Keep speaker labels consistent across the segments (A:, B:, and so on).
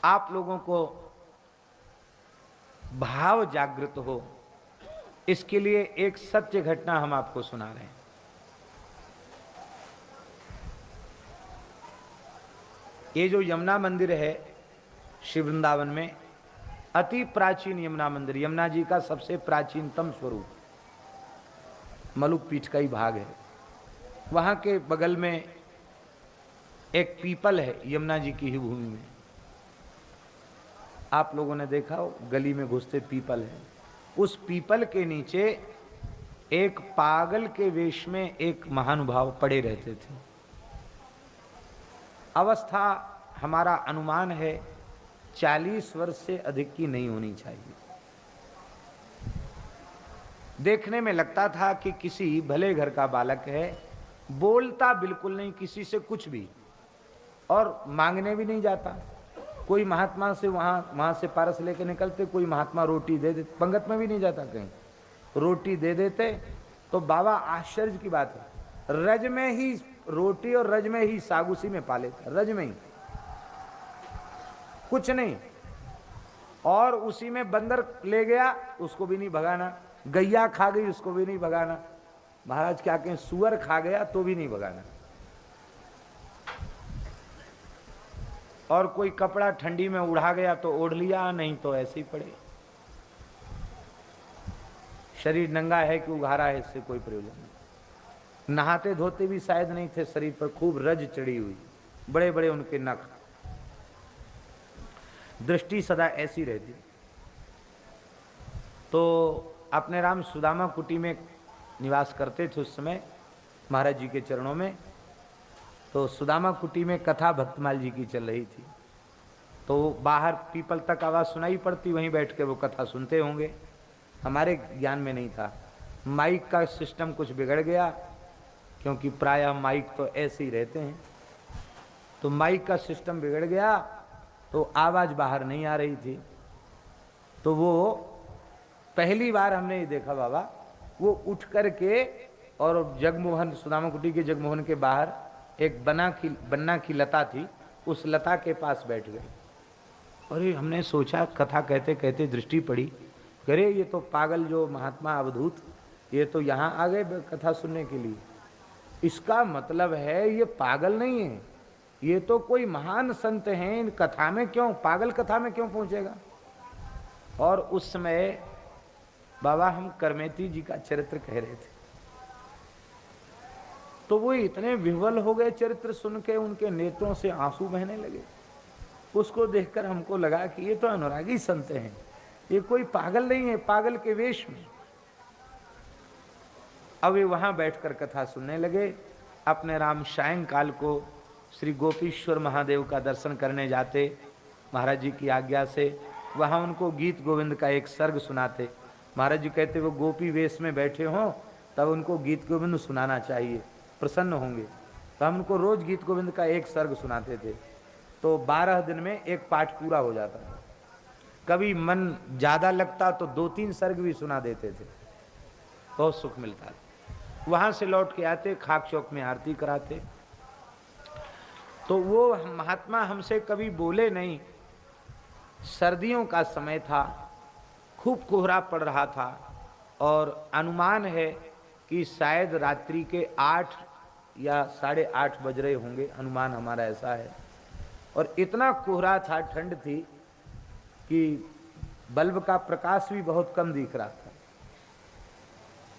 A: आप लोगों को भाव जागृत हो, इसके लिए एक सत्य घटना हम आपको सुना रहे हैं। ये जो यमुना मंदिर है श्री वृंदावन में, अति प्राचीन यमुना मंदिर, यमुना जी का सबसे प्राचीनतम स्वरूप मलुक पीठ का ही भाग है। वहां के बगल में एक पीपल है, यमुना जी की ही भूमि में। आप लोगों ने देखा हो, गली में घुसते पीपल है। उस पीपल के नीचे एक पागल के वेश में एक महानुभाव पड़े रहते थे। अवस्था हमारा अनुमान है 40 वर्ष से अधिक की नहीं होनी चाहिए। देखने में लगता था कि किसी भले घर का बालक है, बोलता बिल्कुल नहीं किसी से कुछ भी, और मांगने भी नहीं जाता। कोई महात्मा से वहां से पारस लेके निकलते, कोई महात्मा रोटी दे देते, पंगत में भी नहीं जाता कहीं, रोटी दे देते। तो बाबा आश्चर्य की बात है, रज में ही रोटी और रज में ही साग उसी में पाले था, रज में ही कुछ नहीं। और उसी में बंदर ले गया, उसको भी नहीं भगाना, गैया खा गई, उसको भी नहीं भगाना, महाराज क्या कहें, सुअर खा गया तो भी नहीं भगाना। और कोई कपड़ा ठंडी में उड़ा गया तो ओढ़ लिया, नहीं तो ऐसे ही पड़े। शरीर नंगा है कि उघारा है, इससे कोई प्रयोजन नहीं। नहाते धोते भी शायद नहीं थे, शरीर पर खूब रज चढ़ी हुई, बड़े बड़े उनके नख, दृष्टि सदा ऐसी रहती। तो अपने राम सुदामा कुटी में निवास करते थे उस समय महाराज जी के चरणों में। तो सुदामा कुटी में कथा भक्तमाल जी की चल रही थी, तो बाहर पीपल तक आवाज़ सुनाई पड़ती, वहीं बैठ के वो कथा सुनते होंगे। हमारे ज्ञान में नहीं था। माइक का सिस्टम कुछ बिगड़ गया, क्योंकि प्रायः माइक तो ऐसे ही रहते हैं। तो माइक का सिस्टम बिगड़ गया, तो आवाज़ बाहर नहीं आ रही थी। तो वो पहली बार हमने ये देखा बाबा, वो उठ कर के और जगमोहन, सुदामा कुटी के जगमोहन के बाहर एक बन्ना की लता थी, उस लता के पास बैठ गए। अरे हमने सोचा, कथा कहते कहते दृष्टि पड़ी, अरे ये तो पागल जो महात्मा अवधूत, ये तो यहाँ आ गए कथा सुनने के लिए। इसका मतलब है ये पागल नहीं है, ये तो कोई महान संत हैं, इन कथा में क्यों, पागल कथा में क्यों पहुँचेगा। और उस समय बाबा हम करमेती जी का चरित्र कह रहे थे, तो वो इतने विह्वल हो गए चरित्र सुन के, उनके नेत्रों से आंसू बहने लगे। उसको देखकर हमको लगा कि ये तो अनुरागी संत हैं, ये कोई पागल नहीं है, पागल के वेश में। अब वे वहां बैठकर कथा सुनने लगे। अपने राम सायंकाल को श्री गोपीश्वर महादेव का दर्शन करने जाते महाराज जी की आज्ञा से। वहां उनको गीत गोविंद का एक सर्ग सुनाते। महाराज जी कहते वो गोपी वेश में बैठे हों तब उनको गीत गोविंद सुनाना चाहिए, प्रसन्न होंगे। तो हम उनको रोज गीत गोविंद का एक सर्ग सुनाते थे, तो 12 दिन में एक पाठ पूरा हो जाता था। कभी मन ज़्यादा लगता तो 2-3 सर्ग भी सुना देते थे, बहुत सुख मिलता था। वहाँ से लौट के आते, खाक चौक में आरती कराते। तो वो महात्मा हमसे कभी बोले नहीं। सर्दियों का समय था, खूब कोहरा पड़ रहा था, और अनुमान है कि शायद रात्रि के 8 या 8:30 बज रहे होंगे, अनुमान हमारा ऐसा है। और इतना कोहरा था, ठंड थी कि बल्ब का प्रकाश भी बहुत कम दिख रहा था।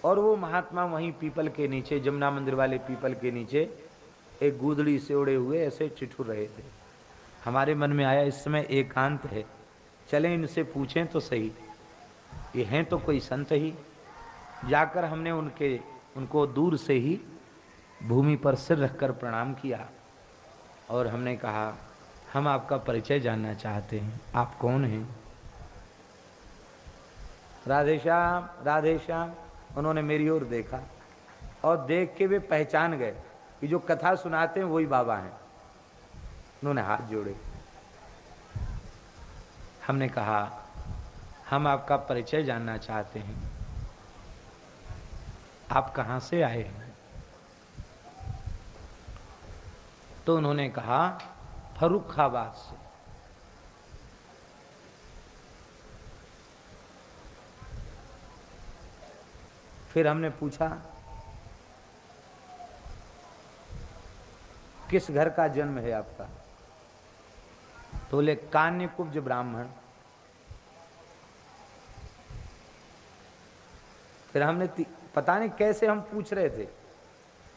A: और वो महात्मा वहीं पीपल के नीचे, जमुना मंदिर वाले पीपल के नीचे एक गूदड़ी से ओढ़े हुए ऐसे ठिठुर रहे थे। हमारे मन में आया इस समय एकांत है, चलें इनसे पूछें तो सही, ये हैं तो कोई संत ही। जाकर हमने उनको दूर से ही भूमि पर सिर रखकर प्रणाम किया, और हमने कहा हम आपका परिचय जानना चाहते हैं, आप कौन हैं। राधे श्याम राधे श्याम। उन्होंने मेरी ओर देखा, और देख के वे पहचान गए कि जो कथा सुनाते हैं वही बाबा हैं। उन्होंने हाथ जोड़े। हमने कहा हम आपका परिचय जानना चाहते हैं, आप कहाँ से आए हैं। तो उन्होंने कहा फर्रुखाबाद से। फिर हमने पूछा किस घर का जन्म है आपका? तो बोले कान्यकुब्ज ब्राह्मण। फिर हमने पता नहीं कैसे हम पूछ रहे थे,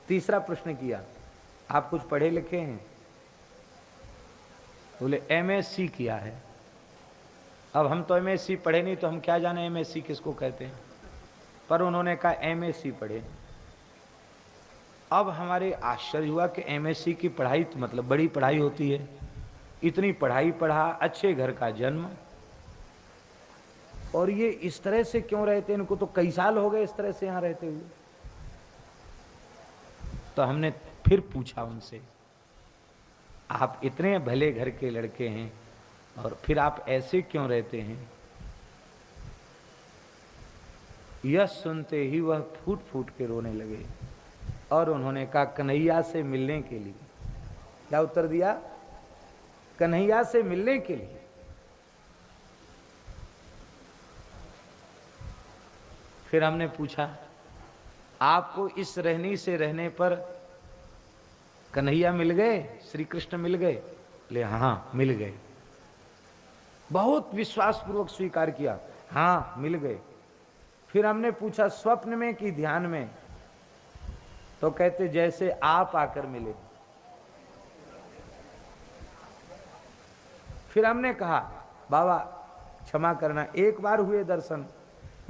A: तीसरा प्रश्न किया, आप कुछ पढ़े लिखे हैं? बोले एमएससी किया है। अब हम तो एमएससी पढ़े नहीं, तो हम क्या जाने एमएससी किसको कहते हैं, पर उन्होंने कहा एमएससी पढ़े। अब हमारे आश्चर्य हुआ कि एमएससी की पढ़ाई तो मतलब बड़ी पढ़ाई होती है, इतनी पढ़ाई पढ़ा, अच्छे घर का जन्म, और ये इस तरह से क्यों रहते? इनको तो कई साल हो गए इस तरह से यहाँ रहते हुए। तो हमने फिर पूछा उनसे, आप इतने भले घर के लड़के हैं और फिर आप ऐसे क्यों रहते हैं? यह सुनते ही वह फूट फूट के रोने लगे और उन्होंने कहा कन्हैया से मिलने के लिए। क्या उत्तर दिया? कन्हैया से मिलने के लिए। फिर हमने पूछा आपको इस रहनी से रहने पर कन्हैया मिल गए, श्री कृष्ण मिल गए? ले हाँ मिल गए। बहुत विश्वासपूर्वक स्वीकार किया, हाँ मिल गए। फिर हमने पूछा स्वप्न में कि ध्यान में? तो कहते जैसे आप आकर मिले। फिर हमने कहा बाबा क्षमा करना, एक बार हुए दर्शन।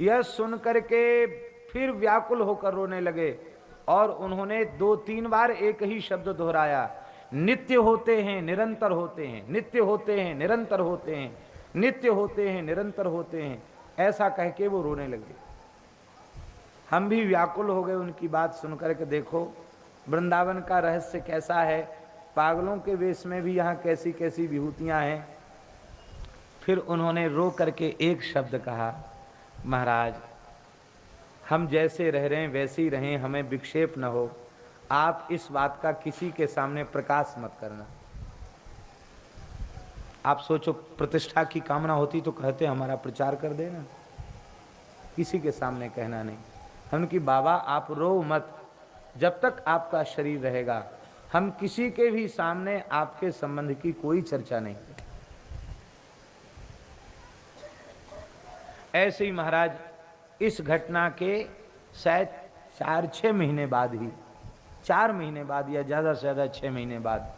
A: यह सुन करके फिर व्याकुल होकर रोने लगे और उन्होंने 2-3 बार एक ही शब्द दोहराया, नित्य होते हैं निरंतर होते हैं, नित्य होते हैं निरंतर होते हैं, नित्य होते हैं निरंतर होते हैं, ऐसा कह के वो रोने लगे। हम भी व्याकुल हो गए उनकी बात सुनकर के। देखो वृंदावन का रहस्य कैसा है, पागलों के वेश में भी यहाँ कैसी कैसी विभूतियाँ हैं। फिर उन्होंने रो करके एक शब्द कहा, महाराज हम जैसे रह रहे हैं वैसे ही रहें, हमें विक्षेप न हो, आप इस बात का किसी के सामने प्रकाश मत करना। आप सोचो प्रतिष्ठा की कामना होती तो कहते हमारा प्रचार कर देना, किसी के सामने कहना नहीं। हम कि बाबा आप रो मत, जब तक आपका शरीर रहेगा हम किसी के भी सामने आपके संबंध की कोई चर्चा नहीं करें। ऐसे ही महाराज इस घटना के शायद 4-6 महीने बाद ही, 4 महीने बाद या ज़्यादा से ज़्यादा 6 महीने बाद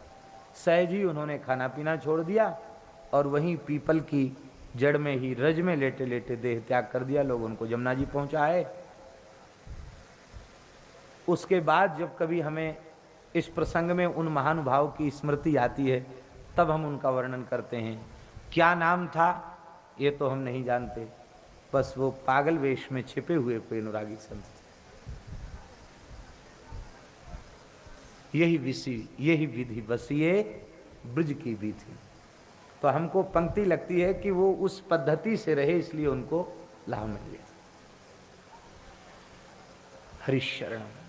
A: सहज ही उन्होंने खाना पीना छोड़ दिया और वहीं पीपल की जड़ में ही रज में लेटे लेटे देह त्याग कर दिया। लोग उनको जमुना जी पहुँचाए। उसके बाद जब कभी हमें इस प्रसंग में उन महानुभाव की स्मृति आती है तब हम उनका वर्णन करते हैं। क्या नाम था ये तो हम नहीं जानते, बस वो पागल वेश में छिपे हुए कोई अनुरागी संत थे। यही विधि बसिए ब्रज की विधि। तो हमको पंक्ति लगती है कि वो उस पद्धति से रहे इसलिए उनको लाभ मिल गया। हरिशरणम।